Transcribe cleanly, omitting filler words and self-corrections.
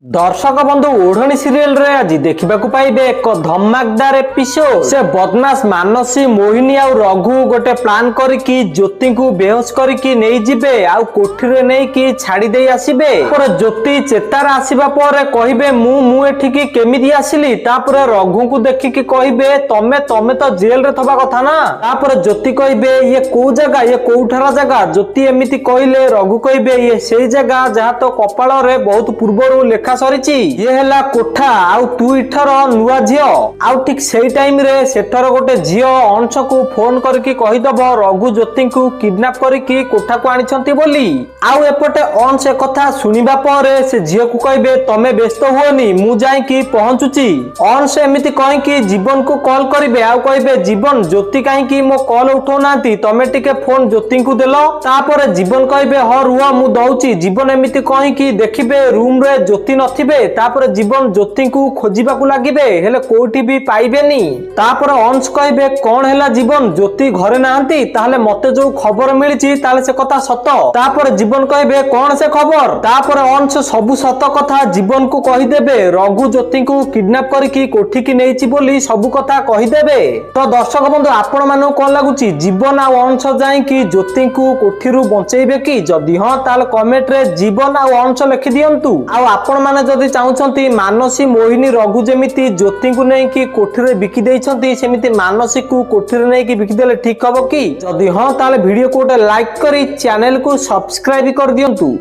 दर्शक बंधु ओढ़णी सीरियल रे आज देखा पाइबे एक धमाकदार एपिसोड। से बदमाश मानसी मोहिनी आउ रघु गोटे प्लान करके ज्योति को बेहोश करके नहीं जिबे आउ कोठी रे नहीं कि छाड़ी दे आसीबे। पर ज्योति चेतार आसीबा पर कहिबे मु एठिकी केमिति आसिली। तापर रघु को देखिकी कहिबे तमे तो जेल रे थबा कथा ना। तापर ज्योति कहिबे ये को जगह ये कोठारा जगह। ज्योति एमिति कहिले रघु कहिबे ये सेई जगह जहा तो कपाल रे बहुत पूर्वरु लेखा सरीची। ये हैला कोठा आउ तू इठर नुआ झियो। आउ ठीक सेई टाइम रे सेठर गोटे झियो अंश को फोन करके कहिदब रघु ज्योति को किडनैप करके कोठा को आनिछंती बोली। आउ एपटे अंश कथा सुनिबा परे से झियो को कहिबे तमे व्यस्त हुओनी मु जाई कि पहुंचुची। अंश एमिति कहि कि जीवन को कॉल करिवे आउ कहिबे जीवन ज्योति काहे कि मो कॉल उठो नांती तमे टिके फोन ज्योति को देलो। तापर जीवन कहिबे ह रुआ मु दउची। जीवन एमिति कहि कि देखिबे रूम रे ज्योति नथिबे। तापर जीवन ज्योति को खोजिबा को लागिबे हेले कोठी भी पाइबेनी। तापर अंश कहिबे कोन हैला जीवन ज्योति घरे नांती ताहले मते जो खबर मिलिची ताले से कथा सत। तापर जीवन कहिबे कोन से खबर। तापर अंश सबु सत कथा जीवन को कहि देबे। रघु ज्योति को किडनैप करके कोठी की नेइची बोली सबु कथा कहि देबे। तो दर्शक बंधु आपण मानु कोन लागुची जीवन आ अंश जाई कि ज्योति को कोठी रु बंचेइबे कि। जदि हां ताले कमेंट रे जीवन आ अंश लिखि दियंतु। आ आपण माने जदि चाहुचंती मानसी मोहिनी रघु जेमिति ज्योति को नहीं कि कोठी रे बिकी देइछंती सेमिति मानसी को कोठी रे नहीं कि बिकी देले ठीक हबो कि। जदि हां ताले वीडियो को लाइक करी चैनल को सब्सक्राइब कर दियंतु।